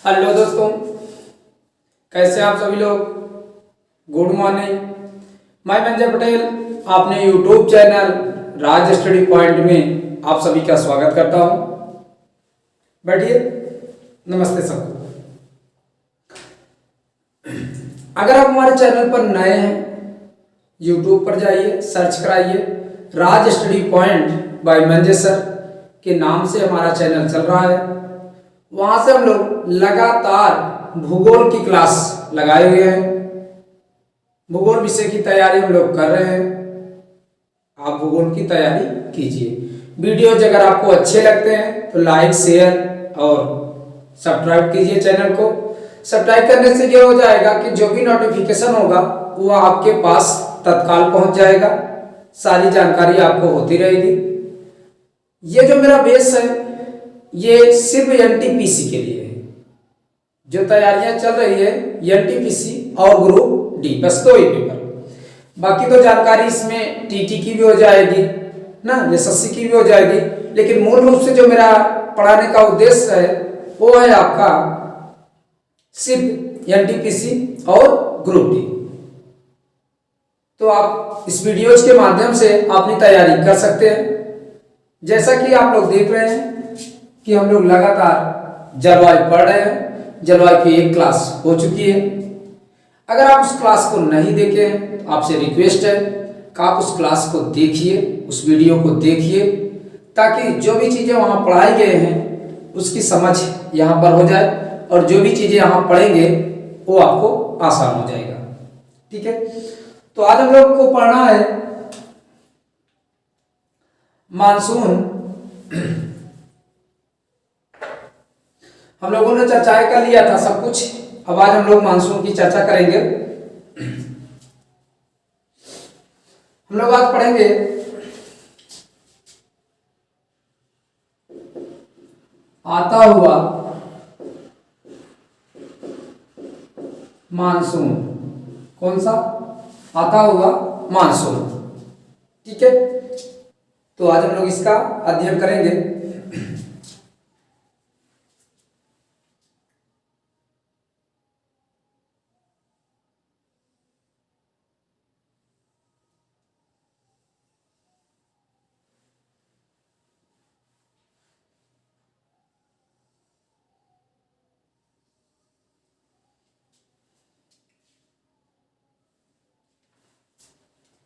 Hello दोस्तों, कैसे आप सभी लोग। Good morning. मैं मंजय पटेल अपने यूट्यूब चैनल राज स्टडी पॉइंट में आप सभी का स्वागत करता हूं। बैठिए। नमस्ते सबको। अगर आप हमारे चैनल पर नए हैं, यूट्यूब पर जाइए, सर्च कराइए Raj study point by Manjay sir के नाम से हमारा चैनल चल रहा है। वहां से हम लोग लगातार भूगोल की क्लास लगाए हुए हैं। भूगोल विषय की तैयारी हम लोग कर रहे हैं। आप भूगोल की तैयारी कीजिए। वीडियोज अगर आपको अच्छे लगते हैं तो लाइक, शेयर और सब्सक्राइब कीजिए चैनल को। सब्सक्राइब करने से क्या हो जाएगा कि जो भी नोटिफिकेशन होगा वो आपके पास तत्काल पहुंच जाएगा। सारी जानकारी आपको होती रहेगी। ये जो मेरा बेस है ये सिर्फ एनटीपीसी के लिए है। जो तैयारियां चल रही है एनटीपीसी और ग्रुप डी, बस दो ही पेपर। बाकी तो जानकारी इसमें टीटी की भी हो जाएगी ना, एसएससी की भी हो जाएगी। लेकिन मूल रूप से जो मेरा पढ़ाने का उद्देश्य है वो है आपका सिर्फ एनटीपीसी और ग्रुप डी। तो आप इस वीडियोज के माध्यम से अपनी तैयारी कर सकते हैं। जैसा कि आप लोग देख रहे हैं कि हम लोग लगातार जलवायु पढ़ रहे हैं। जलवायु की एक क्लास हो चुकी है। अगर आप उस क्लास को नहीं देखे हैं, आपसे रिक्वेस्ट है कि आप उस क्लास को देखिए, उस वीडियो को देखिए, ताकि जो भी चीज़ें वहाँ पढ़ाई गए हैं उसकी समझ यहाँ पर हो जाए और जो भी चीज़ें यहाँ पढ़ेंगे वो आपको आसान हो जाएगा। ठीक है, तो आज हम लोग को पढ़ना है मानसून। हम लोगों ने चर्चा कर लिया था सब कुछ। अब आज हम लोग मानसून की चर्चा करेंगे। हम लोग आज पढ़ेंगे आता हुआ मानसून। कौन सा? आता हुआ मानसून। ठीक है, तो आज हम लोग इसका अध्ययन करेंगे।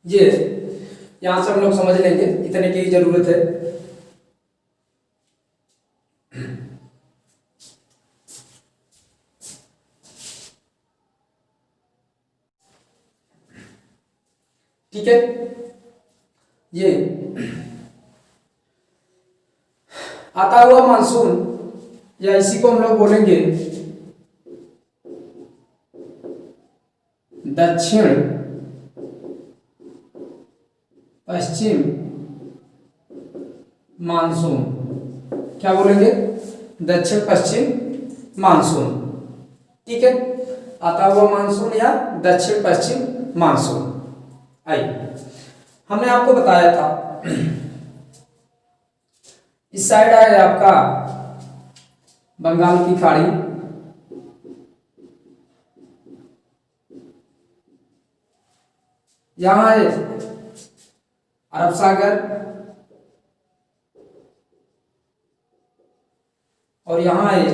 ये यहां से हम लोग समझ लेंगे, इतने की जरूरत है। ठीक है, ये आता हुआ मानसून या इसी को हम लोग बोलेंगे दक्षिण पश्चिम मानसून। क्या बोलेंगे? दक्षिण पश्चिम मानसून। ठीक है, आता हुआ मानसून या दक्षिण पश्चिम मानसून। आइए, हमने आपको बताया था इस साइड है आपका बंगाल की खाड़ी, यहां है अरब सागर और यहां है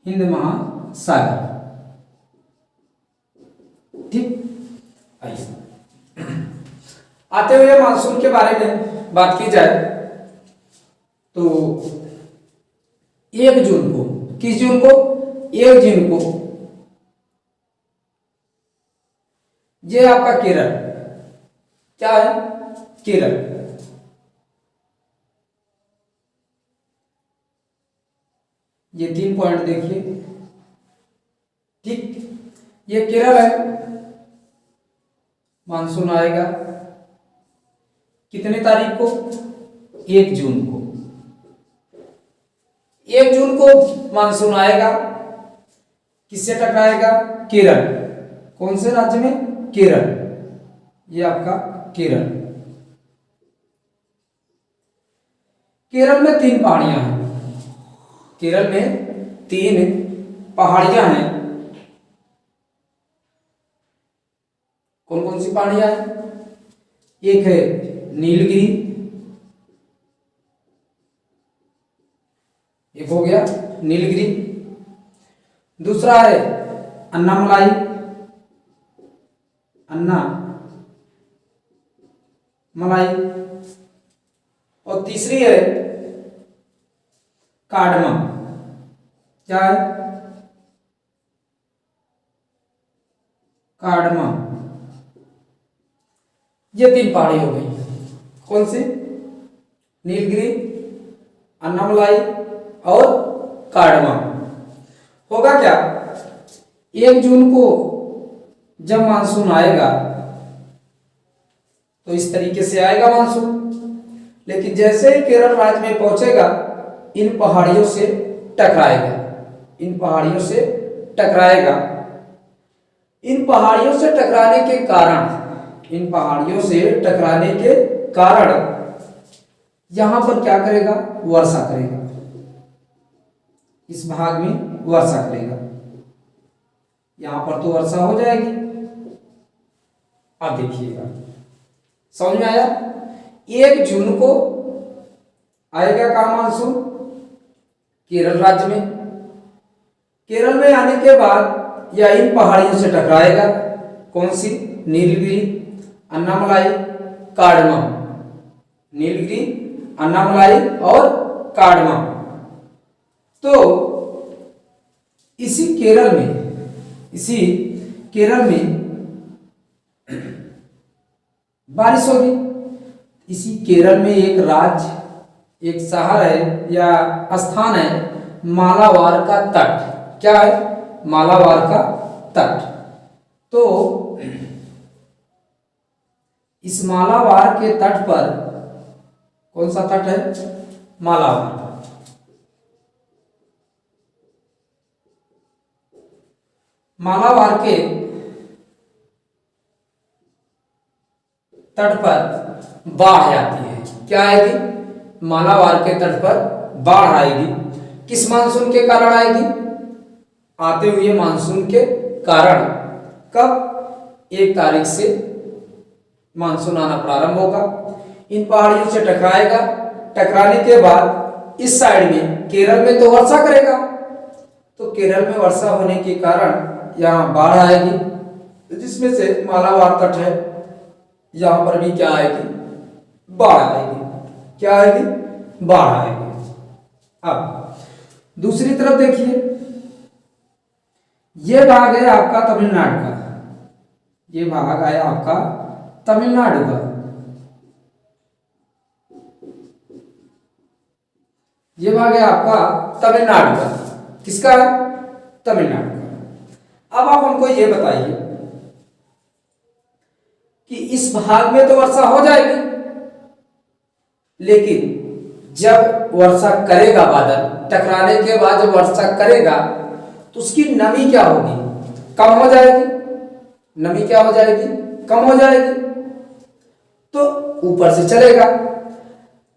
हिंद महासागर। ठीक, आइए आते हुए मानसून के बारे में बात की जाए तो 1 जून को, किस जून को? 1 जून को ये आपका केरल, क्या है? केरल। ये 3 पॉइंट देखिए। ठीक, ये केरल है। मानसून आएगा कितने तारीख को? 1 जून को। 1 जून को मानसून आएगा। किससे टकराएगा? केरल। कौन से राज्य में? केरल। ये आपका केरल। केरल में 3 पहाड़ियां हैं। केरल में 3 पहाड़ियां हैं। कौन कौन सी पहाड़ियां हैं? एक है नीलगिरी, एक हो गया नीलगिरी। दूसरा है अन्नामलाई, अन्नामलाई। और तीसरी है कार्डमम। क्या है? कार्डमम। ये 3 पहाड़ी हो गई। कौन सी? नीलगिरी, अन्नामलाई और कार्डमम। होगा क्या, 1 जून को जब मानसून आएगा तो इस तरीके से आएगा मानसून, लेकिन जैसे ही केरल राज्य में पहुंचेगा इन पहाड़ियों से टकराएगा, इन पहाड़ियों से टकराएगा। इन पहाड़ियों से टकराने के कारण, इन पहाड़ियों से टकराने के कारण यहां पर क्या करेगा? वर्षा करेगा। इस भाग में वर्षा करेगा। यहां पर तो वर्षा हो जाएगी। अब देखिएगा, समझ में आया? 1 जून को आएगा कहां मानसून? केरल राज्य में। केरल में आने के बाद यह इन पहाड़ियों से टकराएगा। कौन सी? नीलगिरी, अन्नामलाई, कार्डमम। नीलगिरी, अन्नामलाई और कार्डमम। तो इसी केरल में बारिश होगी। इसी केरल में एक राज्य, एक शहर है या स्थान है, मालाबार का तट। क्या है? मालाबार का तट। तो इस मालाबार के तट पर, कौन सा तट है? मालाबार। मालाबार के तट पर बाढ़ आती है। क्या आएगी? मालाबार के तट पर बाढ़ आएगी। किस मानसून के कारण आएगी? आते हुए मानसून के कारण। कब? 1 तारीख से मानसून आना प्रारंभ होगा। इन पहाड़ियों से टकराएगा। टकराने के बाद इस साइड में केरल में तो वर्षा करेगा, तो केरल में वर्षा होने के कारण यहाँ बाढ़ आएगी, जिसमें से मालाबार तट है, यहां पर भी क्या आएगी? बाढ़ आएगी। क्या आएगी? बाढ़ आएगी। अब दूसरी तरफ देखिए, यह भाग है आपका तमिलनाडु का। यह भाग है आपका तमिलनाडु का। यह भाग है आपका तमिलनाडु का। किसका है? तमिलनाडु का। अब आप हमको ये बताइए कि इस भाग में तो वर्षा हो जाएगी, लेकिन जब वर्षा करेगा बादल, टकराने के बाद जब वर्षा करेगा तो उसकी नमी क्या होगी? कम हो जाएगी। नमी क्या हो जाएगी? कम हो जाएगी। तो ऊपर से चलेगा।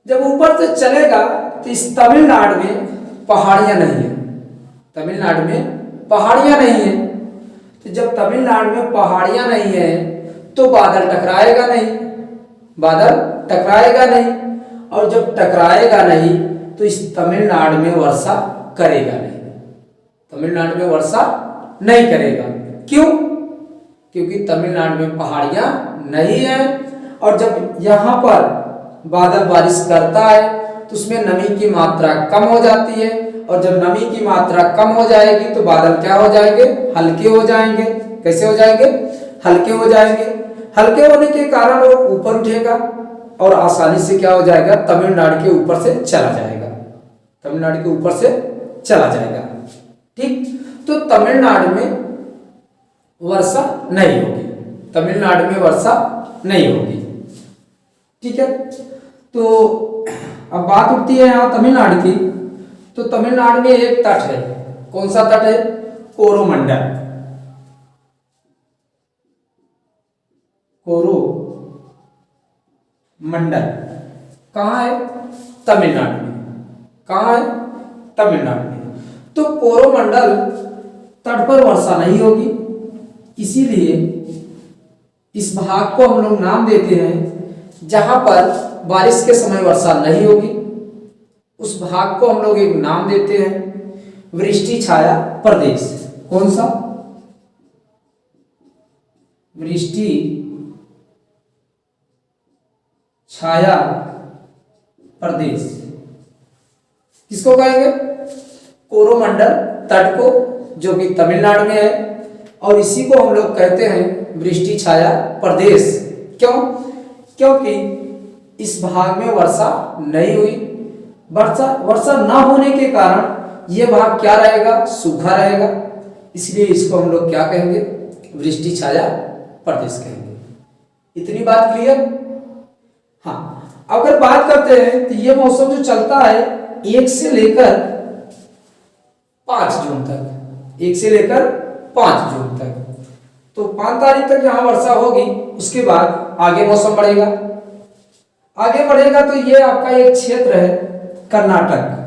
जब ऊपर से चलेगा तो इस तमिलनाडु में पहाड़ियां नहीं है। तमिलनाडु में पहाड़ियां नहीं है। तो जब तमिलनाडु में पहाड़ियां नहीं है तो बादल टकराएगा नहीं। बादल टकराएगा नहीं, और जब टकराएगा नहीं तो इस तमिलनाडु में वर्षा करेगा नहीं। तमिलनाडु में वर्षा नहीं करेगा। क्यों? क्योंकि तमिलनाडु में पहाड़ियां नहीं है, और जब यहाँ पर बादल बारिश करता है तो उसमें नमी की मात्रा कम हो जाती है, और जब नमी की मात्रा कम हो जाएगी तो बादल क्या हो जाएंगे? हल्के हो जाएंगे। कैसे हो जाएंगे? हल्के हो जाएंगे। हल्के होने के कारण वो ऊपर उठेगा और आसानी से क्या हो जाएगा? तमिलनाडु के ऊपर से चला जाएगा। तमिलनाडु के ऊपर से चला जाएगा। ठीक, तो तमिलनाडु में वर्षा नहीं होगी। तमिलनाडु में वर्षा नहीं होगी। ठीक है, तो अब बात उठती है यहाँ तमिलनाडु की। तो तमिलनाडु में एक तट है। कौन सा तट है? कोरोमंडल। कोरोमंडल कहाँ है? तमिलनाडु में। कहाँ है? तमिलनाडु में। तो कोरोमंडल तट पर वर्षा नहीं होगी, इसीलिए इस भाग को हम लोग नाम देते हैं जहां पर बारिश के समय वर्षा नहीं होगी, उस भाग को हम लोग एक नाम देते हैं वृष्टि छाया प्रदेश। कौन सा? वृष्टि छाया प्रदेश। किसको कहेंगे? कोरोमंडल तट को, जो कि तमिलनाडु में है, और इसी को हम लोग कहते हैं वृष्टि छाया प्रदेश। क्यों? क्योंकि इस भाग में वर्षा नहीं हुई। वर्षा ना होने के कारण यह भाग क्या रहेगा? सूखा रहेगा, इसलिए इसको हम लोग क्या कहेंगे? वृष्टि छाया प्रदेश कहेंगे। इतनी बात क्लियर? हाँ, अगर बात करते हैं तो ये मौसम जो चलता है 1 से लेकर 5 जून तक, 1 से लेकर 5 जून तक। तो 5 तारीख तक जहां वर्षा होगी, उसके बाद आगे मौसम बढ़ेगा। आगे बढ़ेगा तो ये आपका एक क्षेत्र है कर्नाटक।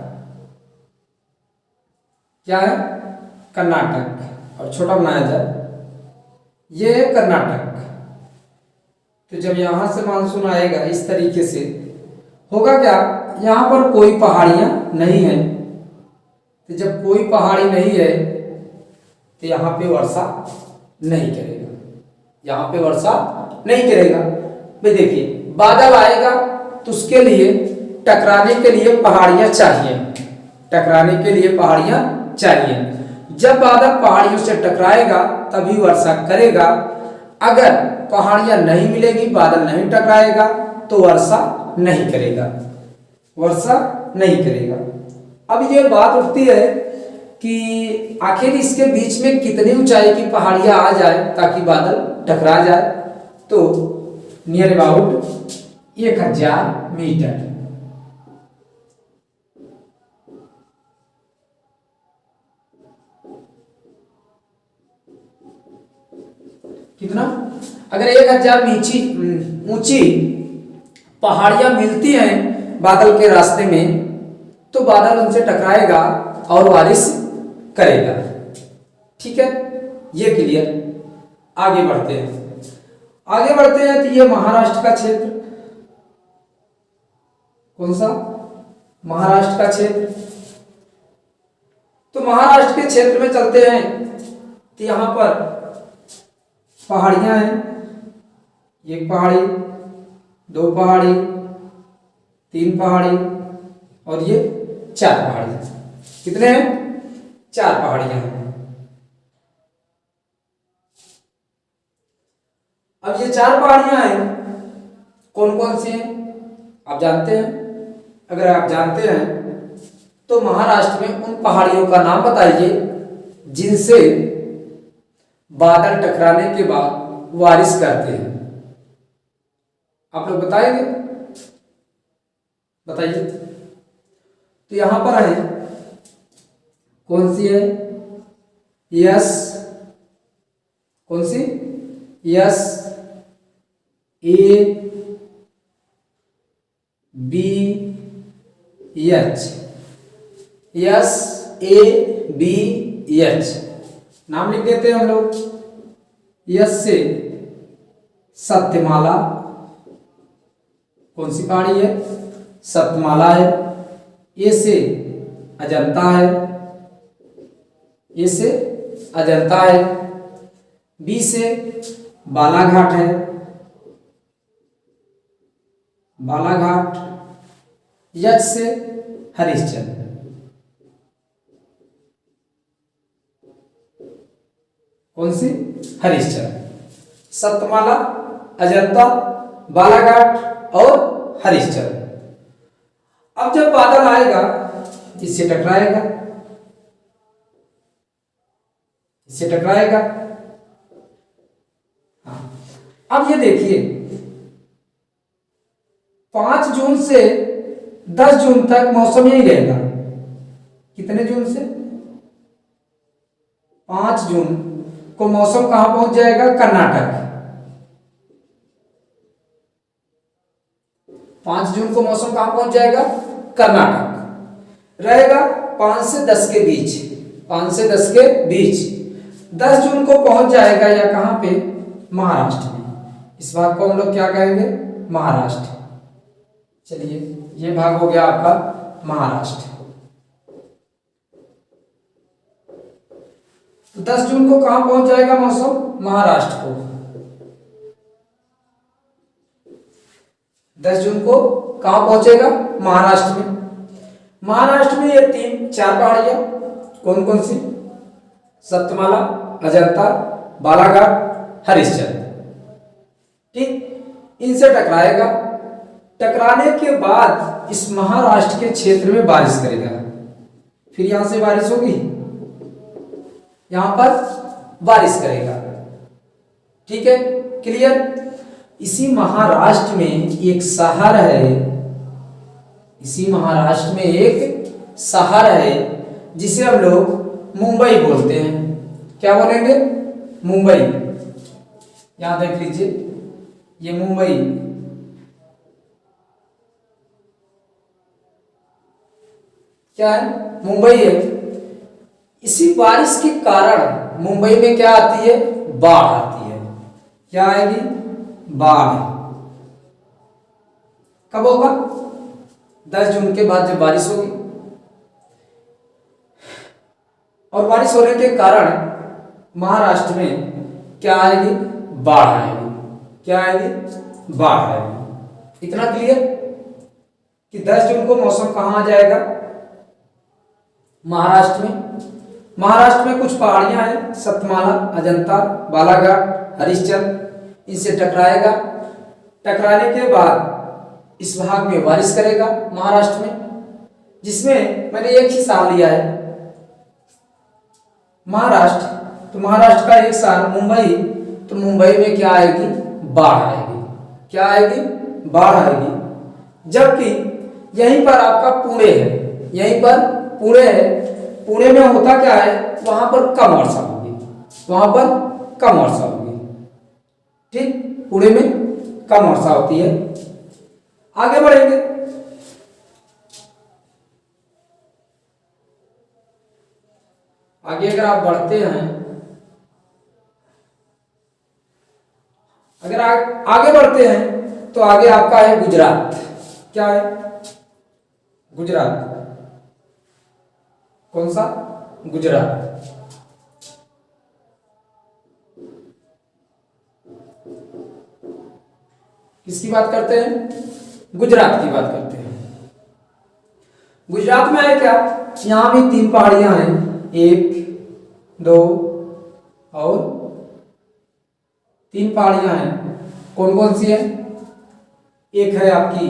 क्या है? कर्नाटक, और छोटा बनाया जाए, ये है कर्नाटक। तो जब यहां से मानसून आएगा इस तरीके से, होगा क्या? यहां पर कोई पहाड़ियां नहीं है, तो जब कोई पहाड़ी नहीं है तो यहाँ पे वर्षा नहीं करेगा, यहाँ पे वर्षा नहीं करेगा। भाई देखिए, बादल आएगा तो उसके लिए टकराने के लिए पहाड़ियाँ चाहिए, टकराने के लिए पहाड़ियाँ चाहिए। जब बादल पहाड़ियों से टकराएगा तभी वर्षा करेगा। अगर पहाड़ियाँ नहीं मिलेगी, बादल नहीं टकराएगा, तो वर्षा नहीं करेगा, वर्षा नहीं करेगा। अब ये बात उठती है कि आखिर इसके बीच में कितनी ऊंचाई की पहाड़ियां आ जाए ताकि बादल टकरा जाए? तो नियर अबाउट 1000 मीटर। कितना? अगर 1000 ऊंची पहाड़ियां मिलती हैं बादल के रास्ते में, तो बादल उनसे टकराएगा और बारिश करेगा। ठीक है, ये क्लियर। आगे बढ़ते हैं, आगे बढ़ते हैं तो ये महाराष्ट्र का क्षेत्र। कौन सा? महाराष्ट्र का क्षेत्र। तो महाराष्ट्र के क्षेत्र में चलते हैं तो यहां पर पहाड़ियां हैं, एक पहाड़ी, 2 पहाड़ी, 3 पहाड़ी, और ये 4 पहाड़ियां। कितने हैं? 4 पहाड़ियां हैं। अब ये 4 पहाड़ियां हैं, कौन कौन सी हैं आप जानते हैं? अगर आप जानते हैं तो महाराष्ट्र में उन पहाड़ियों का नाम बताइए जिनसे बादल टकराने के बाद बारिश करते हैं। आप लोग बताएंगे? बताइए। तो यहां पर है, कौन सी है? यस, कौन सी? Yes, A, B, H. Yes, A, B, H नाम लिख देते हैं हम लोग। यस से सत्यमाला, कौन सी पहाड़ी है? सत्यमाला है। ए से अजंता है, ए से अजंता है। बी से बालाघाट है, बालाघाट। एच से हरिश्चंद्र। कौन सी? हरिश्चंद्र। सतमाला, अजंता, बालाघाट और हरिश्चंद्र। अब जब बादल आएगा इससे टकराएगा, इससे टकराएगा। हाँ, अब ये देखिए 5 जून से 10 जून तक मौसम यही रहेगा। कितने जून से? 5 जून को मौसम कहां पहुंच जाएगा? कर्नाटक। 5 जून को मौसम कहां पहुंच जाएगा? कर्नाटक रहेगा 5 से 10 के बीच। 5 से 10 के बीच 10 जून को पहुंच जाएगा या कहां पे, महाराष्ट्र में। इस भाग को हम लोग क्या कहेंगे, महाराष्ट्र। चलिए ये भाग हो गया आपका महाराष्ट्र। तो 10 जून को कहां पहुंच जाएगा मौसम, महाराष्ट्र को। 10 जून को कहां पहुंचेगा, महाराष्ट्र में। महाराष्ट्र में ये 3-4 पहाड़ियां कौन कौन सी, सप्तमाला, अजंता, बालाघाट, हरिश्चंद्र। ठीक, इनसे टकराएगा। टकराने के बाद इस महाराष्ट्र के क्षेत्र में बारिश करेगा। फिर यहां से बारिश होगी, यहां पर बारिश करेगा। ठीक है, क्लियर। इसी महाराष्ट्र में एक शहर है, इसी महाराष्ट्र में एक शहर है जिसे हम लोग मुंबई बोलते हैं। क्या बोलेंगे, मुंबई। यहां देख लीजिए, ये मुंबई, क्या है, मुंबई है। इसी बारिश के कारण मुंबई में क्या आती है, बाढ़ आती है। क्या आएगी, बाढ़। कब होगा, 10 जून के बाद जब बारिश होगी। और बारिश होने के कारण महाराष्ट्र में क्या आएगी, बाढ़ आएगी। क्या आएगी, बाढ़ आएगी। इतना क्लियर कि 10 जून को मौसम कहां आ जाएगा, महाराष्ट्र में। महाराष्ट्र में कुछ पहाड़ियां हैं, सतमाला, अजंता, बालाघाट, हरिश्चंद्र। इनसे टकराएगा। टकराने के बाद इस भाग में बारिश करेगा महाराष्ट्र में, जिसमें मैंने एक ही साल लिया है, महाराष्ट्र। तो महाराष्ट्र का एक साल मुंबई, तो मुंबई में क्या आएगी, बाढ़ आएगी। क्या आएगी, बाढ़ आएगी। जबकि यहीं पर आपका पुणे है, यहीं पर पुणे है। पुणे में होता क्या है, वहां पर कम वर्षा होगी, वहां पर कम वर्षा होगी। ठीक, पुणे में कम वर्षा होती है। आगे बढ़ेंगे। आगे अगर आप बढ़ते हैं, अगर आगे बढ़ते हैं तो आगे आपका है गुजरात। क्या है, गुजरात। कौन सा, गुजरात। किसकी बात करते हैं, गुजरात की बात करते हैं। गुजरात में है क्या, यहां भी 3 पहाड़ियां हैं, 1, 2 और 3 पहाड़ियां हैं। कौन कौन सी है, एक है आपकी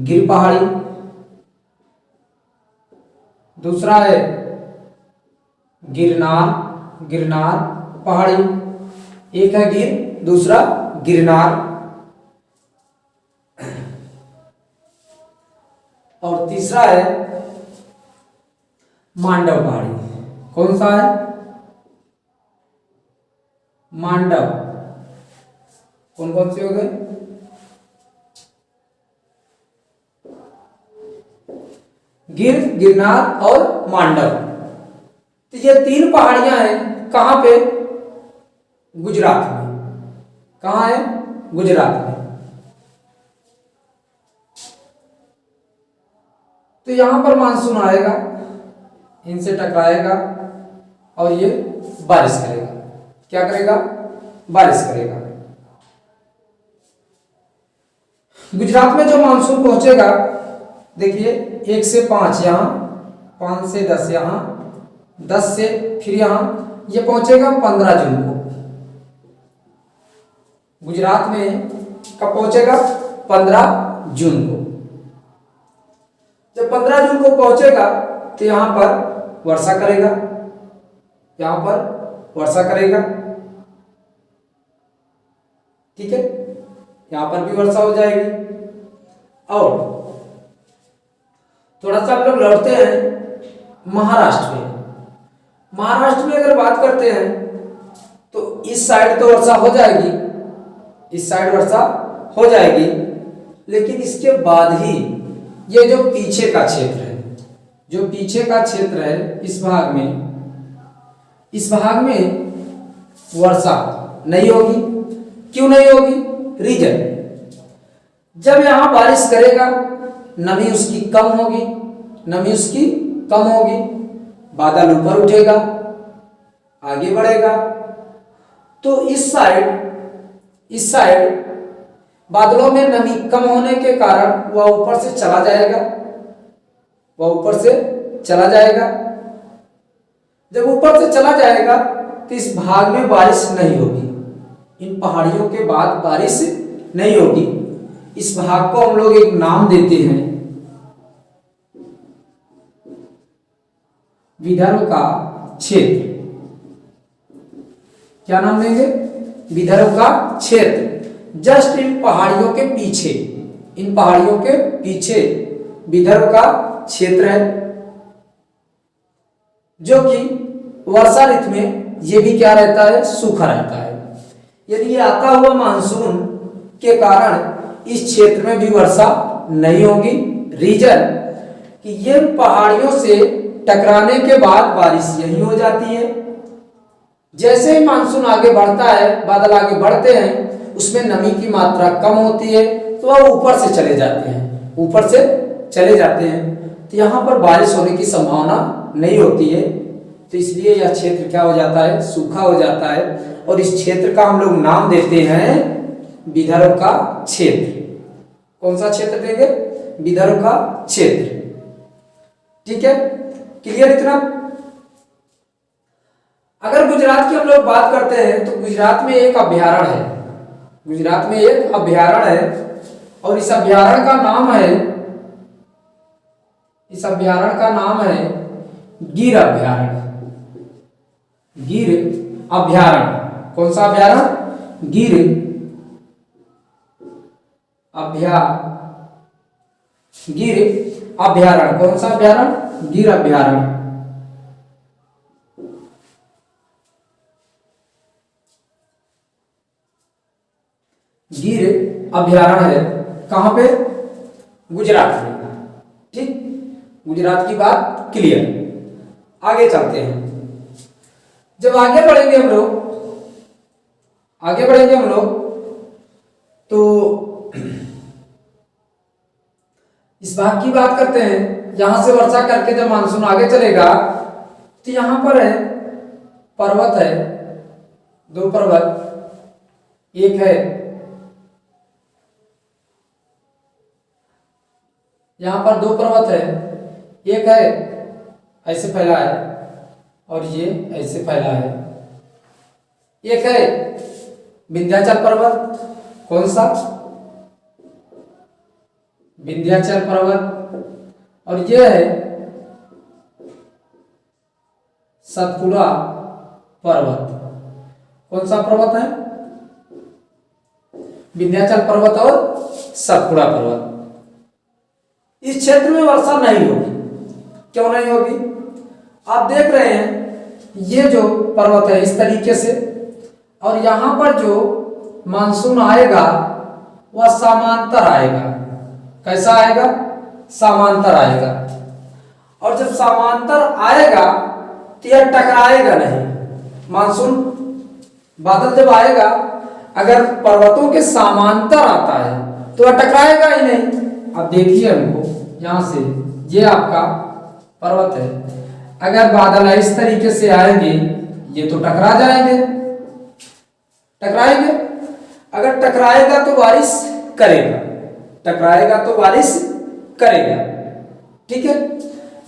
गिर पहाड़ी, दूसरा है गिरनार पहाड़ी। एक है गिर, दूसरा गिरनार, और तीसरा है मांडव पहाड़ी। कौन सा है, मांडव। कौन कौन से हो गए, गिर, गिरनार और मांडव। तो ये 3 पहाड़ियां हैं कहां पे, गुजरात में। कहां है, गुजरात में। तो यहां पर मानसून आएगा, इनसे टकराएगा और ये बारिश करेगा। क्या करेगा, बारिश करेगा। गुजरात में जो मानसून पहुंचेगा, देखिए 1 से 5 यहाँ, 5 से 10 यहाँ, 10 से फिर यहाँ, ये पहुंचेगा 15 जून को। गुजरात में कब पहुंचेगा, 15 जून को। जब 15 जून को पहुंचेगा तो यहां पर वर्षा करेगा, यहां पर वर्षा करेगा। ठीक है, यहां पर भी वर्षा हो जाएगी। और थोड़ा सा हम लोग लौटते हैं महाराष्ट्र में। महाराष्ट्र में अगर बात करते हैं तो इस साइड तो वर्षा हो जाएगी, इस साइड वर्षा हो जाएगी, लेकिन इसके बाद ही ये जो पीछे का क्षेत्र है, जो पीछे का क्षेत्र है, इस भाग में इस भाग में वर्षा नहीं होगी। क्यों नहीं होगी? रीजन, जब यहां बारिश करेगा नमी उसकी कम होगी, नमी उसकी कम होगी, बादल ऊपर उठेगा, आगे बढ़ेगा, तो इस साइड बादलों में नमी कम होने के कारण वह ऊपर से चला जाएगा, वह ऊपर से चला जाएगा। जब ऊपर से चला जाएगा तो इस भाग में बारिश नहीं होगी, इन पहाड़ियों के बाद बारिश नहीं होगी। इस भाग को हम लोग एक नाम देते हैं विदर्भ का क्षेत्र। क्या नाम देंगे? विदर्भ का क्षेत्र। जस्ट इन पहाड़ियों के पीछे, इन पहाड़ियों के पीछे विदर्भ का क्षेत्र है, जो कि वर्षा ऋतु में ये भी क्या रहता है? सूखा रहता है। यदि ये आता हुआ मानसून के कारण इस क्षेत्र में भी वर्षा नहीं होगी। रीजन कि ये पहाड़ियों से टकराने के बाद बारिश यही हो जाती है। जैसे ही मानसून आगे बढ़ता है, बादल आगे बढ़ते हैं, उसमें नमी की मात्रा कम होती है तो वह ऊपर से चले जाते हैं, ऊपर से चले जाते हैं, तो यहाँ पर बारिश होने की संभावना नहीं होती है। तो इसलिए यह क्षेत्र क्या हो जाता है? सूखा हो जाता है। और इस क्षेत्र का हम लोग नाम देते हैं विदर्भ का क्षेत्र। कौन सा क्षेत्र देंगे? विदर्भ का क्षेत्र। ठीक है, क्लियर इतना? अगर गुजरात की हम लोग बात करते हैं तो गुजरात में एक अभ्यारण्य है, गुजरात में एक अभ्यारण्य है, और इस अभ्यारण्य का नाम है, इस अभ्यारण्य का नाम है गिर अभ्यारण्य। गिर अभ्यारण्य। कौन सा अभ्यारण्य? गिर गिर अभ्यारण्य। कौन सा अभ्यारण्य? गिर अभ्यारण्य। गिर अभ्यारण्य है। कहां पे? गुजरात में। ठीक, गुजरात की बात क्लियर। आगे चलते हैं। जब आगे बढ़ेंगे हम लोग, आगे बढ़ेंगे हम लोग, तो इस भाग की बात करते हैं। यहां से वर्षा करके जब मानसून आगे चलेगा तो यहां पर है पर्वत है, दो पर्वत, एक है यहां पर दो पर्वत है, एक है ऐसे फैला है और ये ऐसे फैला है। एक है विंध्याचल पर्वत। कौन सा? विंध्याचल पर्वत। और ये है सतपुड़ा पर्वत। कौन सा पर्वत है? विंध्याचल पर्वत और सतपुड़ा पर्वत। इस क्षेत्र में वर्षा नहीं होगी। क्यों नहीं होगी? आप देख रहे हैं ये जो पर्वत है इस तरीके से, और यहां पर जो मानसून आएगा वह समांतर आएगा। कैसा आएगा? समांतर आएगा। और जब समांतर आएगा तो यह टकराएगा नहीं। मानसून बादल जब आएगा, अगर पर्वतों के समांतर आता है तो वह टकराएगा ही नहीं। अब देखिए हमको यहां से, ये आपका पर्वत है, अगर बादल इस तरीके से आएंगे ये तो टकरा जाएंगे, टकराएंगे। अगर टकराएगा तो बारिश करेगा, टकराएगा तो बारिश करेगा। ठीक है,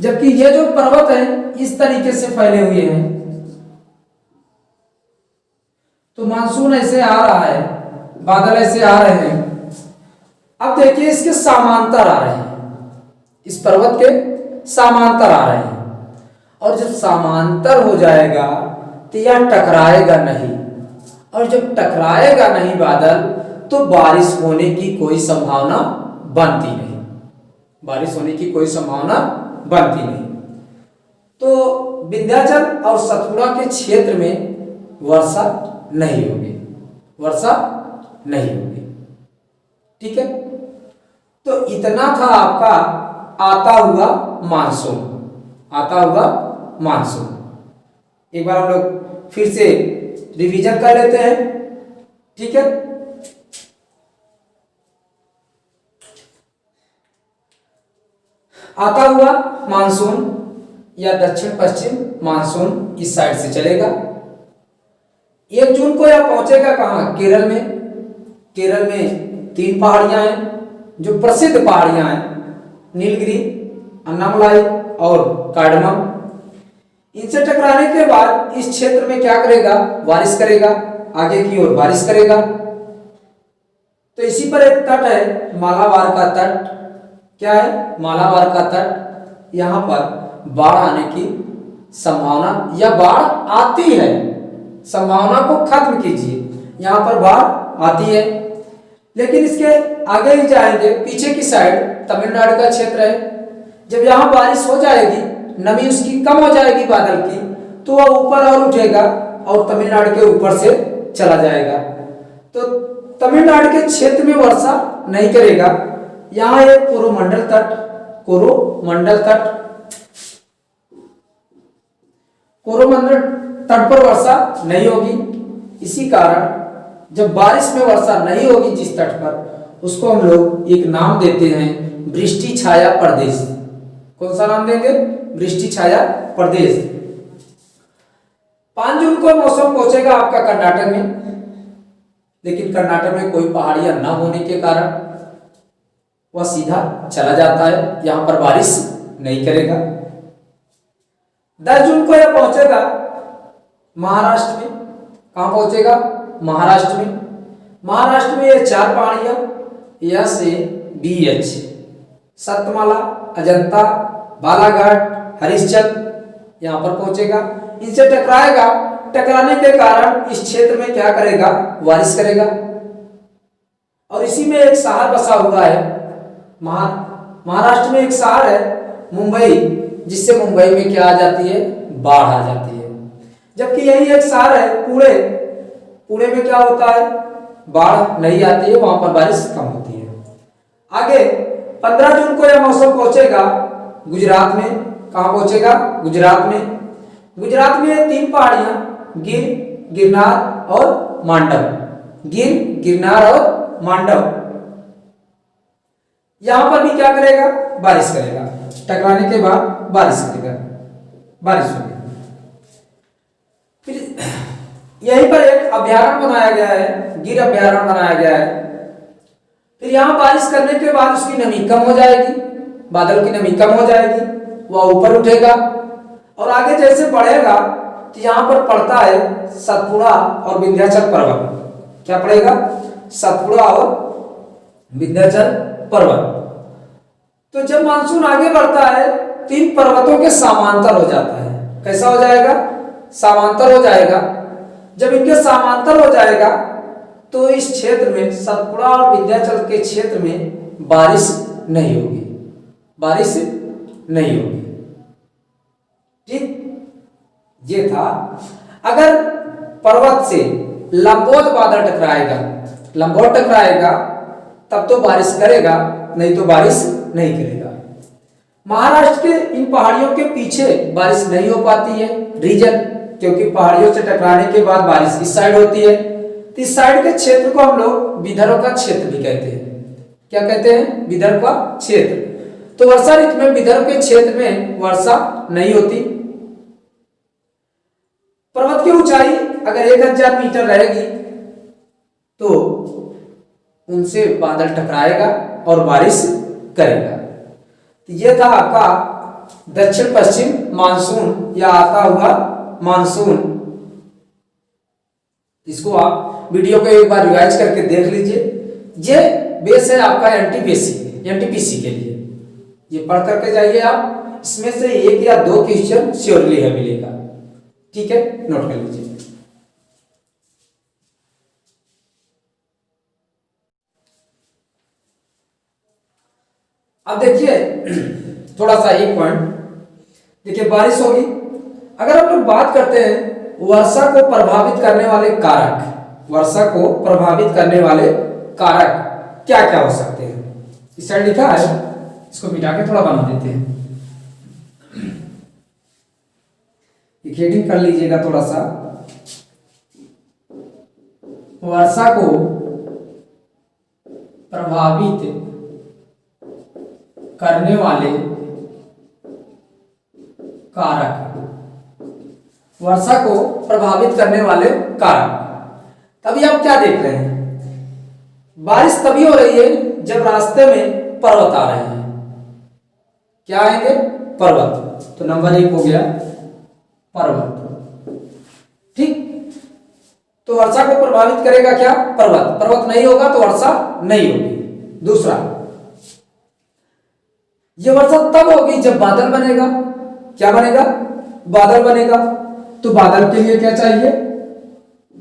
जबकि ये जो पर्वत है इस तरीके से फैले हुए हैं, तो मानसून ऐसे आ रहा है, बादल ऐसे आ रहे हैं। अब देखिए इसके समांतर आ रहे हैं, इस पर्वत के समांतर आ रहे हैं, और जब समांतर हो जाएगा तो यह टकराएगा नहीं, और जब टकराएगा नहीं बादल तो बारिश होने की कोई संभावना बनती नहीं, बारिश होने की कोई संभावना बनती नहीं। तो विंध्याचल और सतपुड़ा के क्षेत्र में वर्षा नहीं होगी, वर्षा नहीं होगी। ठीक है, तो इतना था आपका आता हुआ मानसून, आता हुआ मानसून। एक बार हम लोग फिर से रिवीजन कर लेते हैं। ठीक है, आता हुआ मानसून या दक्षिण पश्चिम मानसून इस साइड से चलेगा। 1 जून को यह पहुंचेगा कहाँ? केरल में। केरल में 3 पहाड़ियां हैं जो प्रसिद्ध पहाड़ियां हैं, नीलगिरी, अन्नामलाई और कार्डमम। इनसे टकराने के बाद इस क्षेत्र में क्या करेगा? बारिश करेगा, आगे की ओर बारिश करेगा। तो इसी पर एक तट है, मालाबार का तट। क्या है? मालाबार का तट। यहां पर बाढ़ आने की संभावना या बाढ़ आती है, संभावना को खत्म कीजिए, यहां पर बाढ़ आती है। लेकिन इसके आगे ही जाएंगे, पीछे की साइड तमिलनाडु का क्षेत्र है। जब यहां बारिश हो जाएगी, नमी उसकी कम हो जाएगी बादल की, तो वह ऊपर और उठेगा और तमिलनाडु के ऊपर से चला जाएगा। तो तमिलनाडु के क्षेत्र में वर्षा नहीं करेगा। यहाँ एक कोरोमंडल तट, कोरोमंडल तट, कोरोमंडल तट पर वर्षा नहीं होगी। इसी कारण जब बारिश में वर्षा नहीं होगी जिस तट पर, उसको हम लोग एक नाम देते हैं, वृष्टि छाया प्रदेश। कौन सा नाम देंगे? वृष्टि छाया प्रदेश। 5 जून को मौसम पहुंचेगा आपका कर्नाटक में, लेकिन कर्नाटक में कोई पहाड़ियां न होने के कारण वह सीधा चला जाता है, यहां पर बारिश नहीं करेगा। 10 जून को यह पहुंचेगा महाराष्ट्र में। कहां पहुंचेगा? महाराष्ट्र में। महाराष्ट्र में ये 4 पहाड़ियां S A B H, Satmala, Ajanta, Balaghat, Harishchandra, यहां पर पहुंचेगा। इनसे टकराएगा, टकराने के कारण इस क्षेत्र में क्या करेगा? बारिश करेगा। और इसी में एक शहर बसा हुआ है, महाराष्ट्र में एक शहर है मुंबई, जिससे मुंबई में क्या आ जाती है? बाढ़ आ जाती है। जबकि यही एक शहर है पुणे, पुणे में क्या होता है? बाढ़ नहीं आती है, वहां पर बारिश कम होती है। आगे 15 जून को यह मौसम पहुंचेगा गुजरात में। कहां पहुंचेगा? गुजरात में। गुजरात में 3 पहाड़ियां, गिर, गिरनार और मांडव। गिर, गिरनार और मांडव, यहां पर भी क्या करेगा? बारिश करेगा। टकराने के बाद बारिश करेगा, बारिश होगी। फिर यहीं पर एक अभ्यारण्य बनाया गया है, गिर अभ्यारण्य बनाया गया है। फिर यहां बारिश करने के बाद उसकी नमी कम हो जाएगी, बादल की नमी कम हो जाएगी, वह ऊपर उठेगा और आगे जैसे बढ़ेगा तो यहां पर पड़ता है सतपुड़ा और विंध्याचल पर्वत। क्या पड़ेगा? सतपुड़ा और विंध्याचल पर्वत। तो जब मानसून आगे बढ़ता है तो इन पर्वतों के समांतर हो जाता है। कैसा हो जाएगा? समांतर हो जाएगा। जब इनके समांतर हो जाएगा तो इस क्षेत्र में, सतपुड़ा और विंध्याचल के क्षेत्र में बारिश नहीं होगी, बारिश नहीं होगी। ठीक, ये था। अगर पर्वत से लंबवत बादल टकराएगा, लंबवत टकराएगा, तब तो बारिश करेगा, नहीं तो बारिश नहीं करेगा। महाराष्ट्र के इन पहाड़ियों के पीछे बारिश नहीं हो पाती है। रीजन, क्योंकि पहाड़ियों से टकराने के बाद बारिश इस साइड होती है। तो इस साइड के क्षेत्र को हम लोग विदर्भ का क्षेत्र भी कहते हैं। क्या कहते हैं? विदर्भ का क्षेत्र। तो वर्षा ऋतु में विदर्भ के क्षेत्र में वर्षा नहीं होती। पर्वत की ऊंचाई अगर 1000 मीटर रहेगी तो उनसे बादल टकराएगा और बारिश करेगा। तो यह था आपका दक्षिण पश्चिम मानसून या आता हुआ मानसून। इसको आप वीडियो को एक बार रिवाइज करके देख लीजिए। ये बेस है आपका एनटीपीसी के लिए। ये पढ़ करके जाइए आप, इसमें से 1 या 2 क्वेश्चन श्योरली है मिलेगा। ठीक है, नोट कर लीजिए। अब देखिए थोड़ा सा एक पॉइंट देखिए, बारिश होगी। अगर हम लोग बात करते हैं वर्षा को प्रभावित करने वाले कारक, वर्षा को प्रभावित करने वाले कारक क्या क्या हो सकते हैं? इस साइड लिखा है, इसको मिटा के थोड़ा बना देते हैं। एक हेडिंग कर लीजिएगा थोड़ा सा, वर्षा को प्रभावित करने वाले कारक, वर्षा को प्रभावित करने वाले कारक। तभी आप क्या देख रहे हैं, बारिश तभी हो रही है जब रास्ते में पर्वत आ रहे हैं। क्या आएंगे? पर्वत। तो नंबर 1 हो गया पर्वत। ठीक, तो वर्षा को प्रभावित करेगा क्या? पर्वत। पर्वत नहीं होगा तो वर्षा नहीं होगी। दूसरा, ये वर्षा तब होगी जब बादल बनेगा। क्या बनेगा? बादल बनेगा। तो बादल के लिए क्या चाहिए?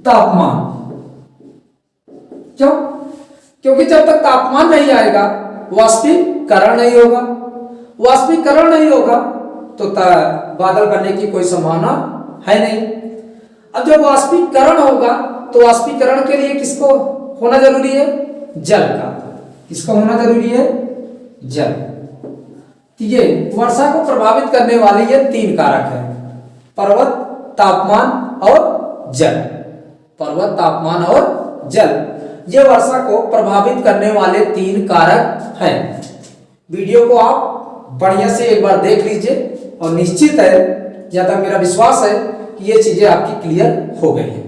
तापमान। क्यों? क्योंकि जब तक तापमान नहीं आएगा वाष्पीकरण नहीं होगा। वाष्पीकरण नहीं होगा तो बादल बनने की कोई संभावना है नहीं। अब जब वाष्पीकरण होगा तो वाष्पीकरण के लिए किसको होना जरूरी है? जल का। किसका होना जरूरी है? जल। ये वर्षा को प्रभावित करने वाले ये 3 कारक हैं, पर्वत, तापमान और जल। पर्वत, तापमान और जल, ये वर्षा को प्रभावित करने वाले 3 कारक हैं। वीडियो को आप बढ़िया से एक बार देख लीजिए और निश्चित है, जहां तक मेरा विश्वास है कि ये चीजें आपकी क्लियर हो गई है।